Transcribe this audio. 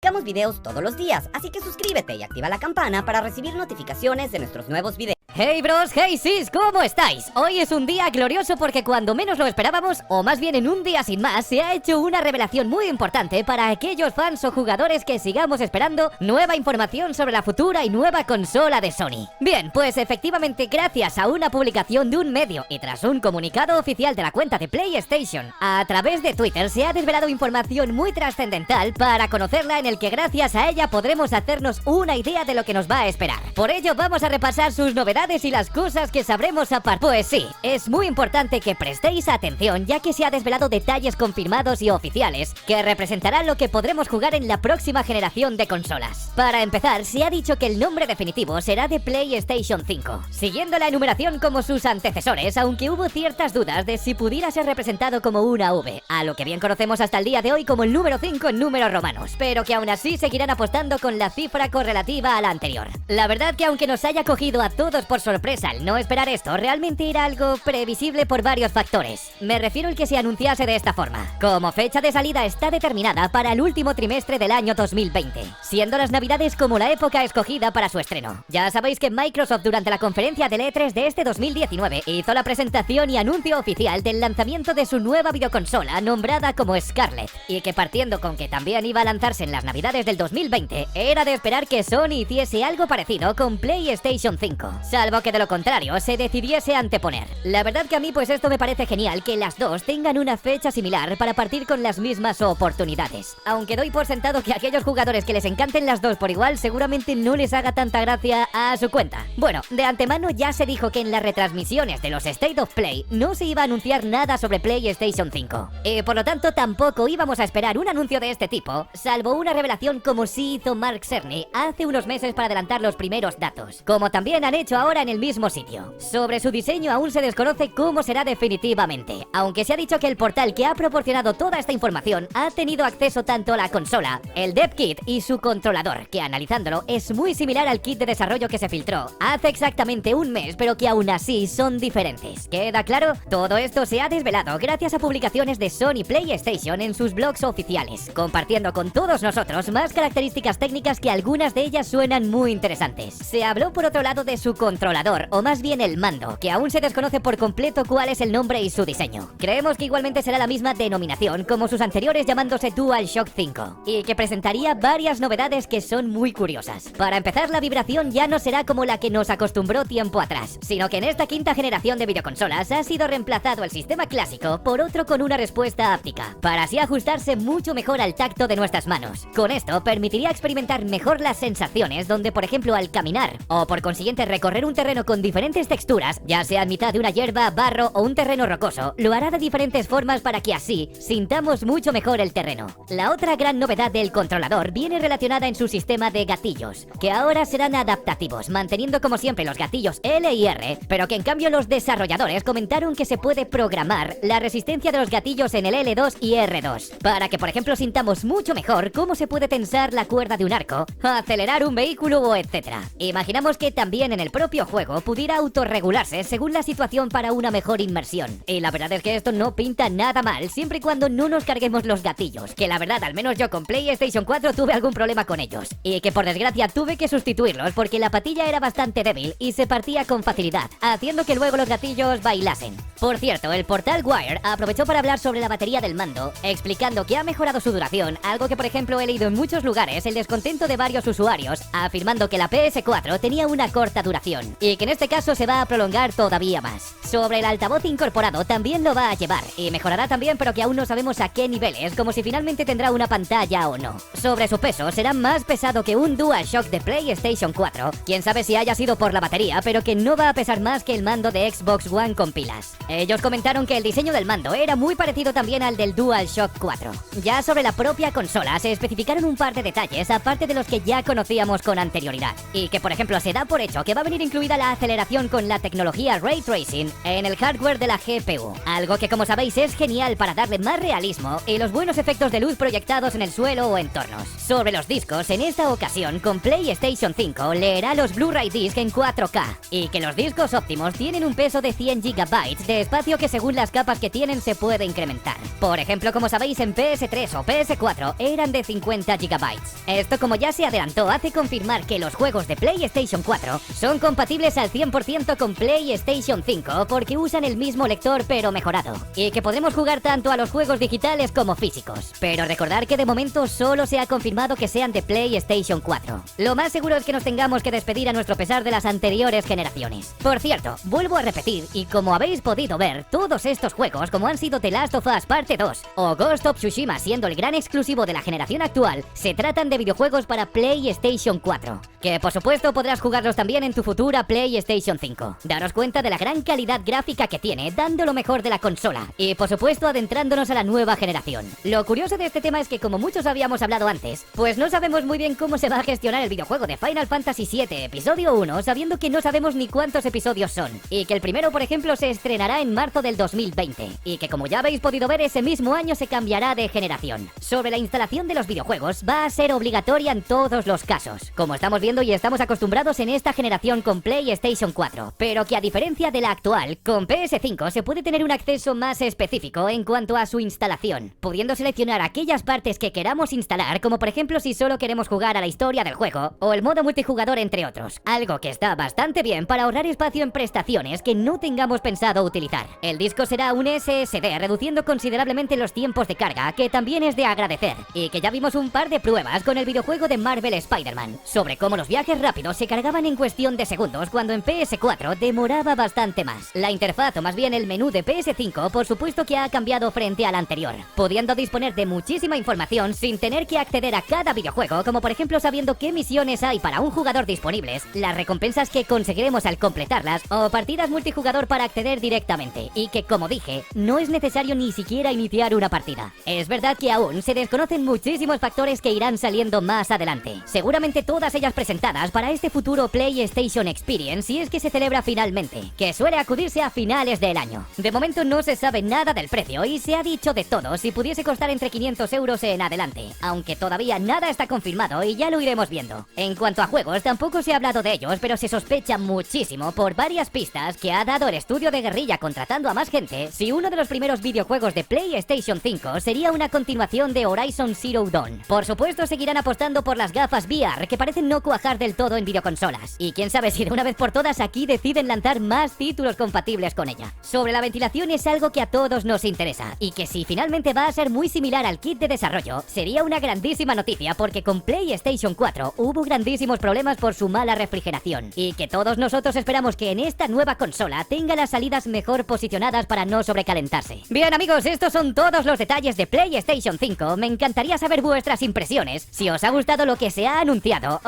publicamos videos todos los días, así que suscríbete y activa la campana para recibir notificaciones de nuestros nuevos videos. Hey bros, hey sis, ¿cómo estáis? Hoy es un día glorioso porque cuando menos lo esperábamos, o más bien en un día sin más, se ha hecho una revelación muy importante para aquellos fans o jugadores que sigamos esperando nueva información sobre la futura y nueva consola de Sony. Bien, pues efectivamente gracias a una publicación de un medio y tras un comunicado oficial de la cuenta de PlayStation, a través de Twitter se ha desvelado información muy trascendental para conocerla, en el que gracias a ella podremos hacernos una idea de lo que nos va a esperar. Por ello vamos a repasar sus novedades y las cosas que sabremos a partir. Pues sí, es muy importante que prestéis atención, ya que se ha desvelado detalles confirmados y oficiales que representarán lo que podremos jugar en la próxima generación de consolas. Para empezar, se ha dicho que el nombre definitivo será de PlayStation 5, siguiendo la enumeración como sus antecesores, aunque hubo ciertas dudas de si pudiera ser representado como una V, a lo que bien conocemos hasta el día de hoy como el número 5 en números romanos, pero que aún así seguirán apostando con la cifra correlativa a la anterior. La verdad que aunque nos haya cogido a todos por sorpresa al no esperar esto, realmente era algo previsible por varios factores. Me refiero al que se anunciase de esta forma. Como fecha de salida está determinada para el último trimestre del año 2020, siendo las navidades como la época escogida para su estreno. Ya sabéis que Microsoft durante la conferencia del E3 de este 2019 hizo la presentación y anuncio oficial del lanzamiento de su nueva videoconsola nombrada como Scarlett, y que partiendo con que también iba a lanzarse en las navidades del 2020, era de esperar que Sony hiciese algo parecido con PlayStation 5. Salvo que de lo contrario se decidiese anteponer. La verdad que a mí pues esto me parece genial, que las dos tengan una fecha similar para partir con las mismas oportunidades. Aunque doy por sentado que a aquellos jugadores que les encanten las dos por igual seguramente no les haga tanta gracia a su cuenta. Bueno, de antemano ya se dijo que en las retransmisiones de los State of Play no se iba a anunciar nada sobre PlayStation 5. Y por lo tanto tampoco íbamos a esperar un anuncio de este tipo, salvo una revelación como sí hizo Mark Cerny hace unos meses para adelantar los primeros datos, como también han hecho ahora en el mismo sitio. Sobre su diseño aún se desconoce cómo será definitivamente, aunque se ha dicho que el portal que ha proporcionado toda esta información ha tenido acceso tanto a la consola, el Dev Kit y su controlador, que analizándolo es muy similar al kit de desarrollo que se filtró hace exactamente un mes, pero que aún así son diferentes. ¿Queda claro? Todo esto se ha desvelado gracias a publicaciones de Sony PlayStation en sus blogs oficiales, compartiendo con todos nosotros más características técnicas, que algunas de ellas suenan muy interesantes. Se habló por otro lado de su controlador, o más bien el mando, que aún se desconoce por completo cuál es el nombre y su diseño. Creemos que igualmente será la misma denominación como sus anteriores, llamándose DualShock 5, y que presentaría varias novedades que son muy curiosas. Para empezar, la vibración ya no será como la que nos acostumbró tiempo atrás, sino que en esta quinta generación de videoconsolas ha sido reemplazado el sistema clásico por otro con una respuesta áptica, para así ajustarse mucho mejor al tacto de nuestras manos. Con esto permitiría experimentar mejor las sensaciones, donde por ejemplo al caminar, o por consiguiente recorrer un terreno con diferentes texturas, ya sea en mitad de una hierba, barro o un terreno rocoso, lo hará de diferentes formas para que así sintamos mucho mejor el terreno. La otra gran novedad del controlador viene relacionada en su sistema de gatillos, que ahora serán adaptativos, manteniendo como siempre los gatillos L y R, pero que en cambio los desarrolladores comentaron que se puede programar la resistencia de los gatillos en el L2 y R2, para que por ejemplo sintamos mucho mejor cómo se puede tensar la cuerda de un arco, acelerar un vehículo o etcétera. Imaginamos que también en el propio juego pudiera autorregularse según la situación para una mejor inmersión. Y la verdad es que esto no pinta nada mal, siempre y cuando no nos carguemos los gatillos, que la verdad al menos yo con PlayStation 4 tuve algún problema con ellos, y que por desgracia tuve que sustituirlos porque la patilla era bastante débil y se partía con facilidad, haciendo que luego los gatillos bailasen. Por cierto, el portal Wire aprovechó para hablar sobre la batería del mando, explicando que ha mejorado su duración, algo que por ejemplo he leído en muchos lugares el descontento de varios usuarios, afirmando que la PS4 tenía una corta duración, y que en este caso se va a prolongar todavía más. Sobre el altavoz incorporado también lo va a llevar, y mejorará también, pero que aún no sabemos a qué niveles, como si finalmente tendrá una pantalla o no. Sobre su peso, será más pesado que un DualShock de PlayStation 4, quién sabe si haya sido por la batería, pero que no va a pesar más que el mando de Xbox One con pilas. Ellos comentaron que el diseño del mando era muy parecido también al del DualShock 4. Ya sobre la propia consola se especificaron un par de detalles aparte de los que ya conocíamos con anterioridad, y que por ejemplo se da por hecho que va a venir incluida la aceleración con la tecnología Ray Tracing en el hardware de la GPU, algo que como sabéis es genial para darle más realismo y los buenos efectos de luz proyectados en el suelo o entornos. Sobre los discos, en esta ocasión con PlayStation 5 leerá los Blu-ray Disc en 4K y que los discos óptimos tienen un peso de 100 GB de espacio que según las capas que tienen se puede incrementar. Por ejemplo, como sabéis, en PS3 o PS4 eran de 50 GB. Esto, como ya se adelantó, hace confirmar que los juegos de PlayStation 4 son compatibles al 100% con PlayStation 5 porque usan el mismo lector pero mejorado, y que podremos jugar tanto a los juegos digitales como físicos. Pero recordar que de momento solo se ha confirmado que sean de PlayStation 4. Lo más seguro es que nos tengamos que despedir a nuestro pesar de las anteriores generaciones. Por cierto, vuelvo a repetir, y como habéis podido ver, todos estos juegos, como han sido The Last of Us Parte 2 o Ghost of Tsushima siendo el gran exclusivo de la generación actual, se tratan de videojuegos para PlayStation 4, que por supuesto podrás jugarlos también en tu futura PlayStation 5. Daros cuenta de la gran calidad gráfica que tiene, dando lo mejor de la consola, y por supuesto adentrándonos a la nueva generación. Lo curioso de este tema es que, como muchos habíamos hablado antes, pues no sabemos muy bien cómo se va a gestionar el videojuego de Final Fantasy VII Episodio 1, sabiendo que no sabemos ni cuántos episodios son, y que el primero, por ejemplo, se estrenará en marzo del 2020, y que, como ya habéis podido ver, ese mismo año se cambiará de generación. Sobre la instalación de los videojuegos, va a ser obligatoria en todos los casos, como estamos viendo y estamos acostumbrados en esta generación con PlayStation 4, pero que a diferencia de la actual, con PS5 se puede tener un acceso más específico en cuanto a su instalación, pudiendo seleccionar aquellas partes que queramos instalar, como por ejemplo si solo queremos jugar a la historia del juego o el modo multijugador, entre otros, algo que está bastante bien para ahorrar espacio en prestaciones que no tengamos pensado utilizar. El disco será un SSD, reduciendo considerablemente los tiempos de carga, que también es de agradecer, y que ya vimos un par de pruebas con el videojuego de Marvel Spider-Man, sobre cómo los viajes rápidos se cargaban en cuestión de segundos cuando en PS4 demoraba bastante más. La interfaz, o más bien el menú de PS5, por supuesto que ha cambiado frente al anterior, pudiendo disponer de muchísima información sin tener que acceder a cada videojuego, como por ejemplo sabiendo qué misiones hay para un jugador disponibles, las recompensas que conseguiremos al completarlas o partidas multijugador para acceder directamente, y que, como dije, no es necesario ni siquiera iniciar una partida. Es verdad que aún se desconocen muchísimos factores que irán saliendo más adelante, seguramente todas ellas presentadas para este futuro PlayStation Experience, si es que se celebra finalmente, que suele acudirse a finales del año. De momento no se sabe nada del precio y se ha dicho de todo si pudiese costar entre 500 euros en adelante, aunque todavía nada está confirmado y ya lo iremos viendo. En cuanto a juegos, tampoco se ha hablado de ellos, pero se sospecha muchísimo por varias pistas que ha dado el estudio de Guerrilla contratando a más gente, si uno de los primeros videojuegos de PlayStation 5 sería una continuación de Horizon Zero Dawn. Por supuesto seguirán apostando por las gafas VR, que parecen no cuajar del todo en videoconsolas, y quién sabe si de una vez por todas aquí deciden lanzar más títulos compatibles con ella. Sobre la ventilación, es algo que a todos nos interesa, y que si finalmente va a ser muy similar al kit de desarrollo, sería una grandísima noticia, porque con PlayStation 4 hubo grandísimos problemas por su mala refrigeración, y que todos nosotros esperamos que en esta nueva consola tenga las salidas mejor posicionadas para no sobrecalentarse. Bien amigos, estos son todos los detalles de PlayStation 5, me encantaría saber vuestras impresiones, si os ha gustado lo que se ha anunciado.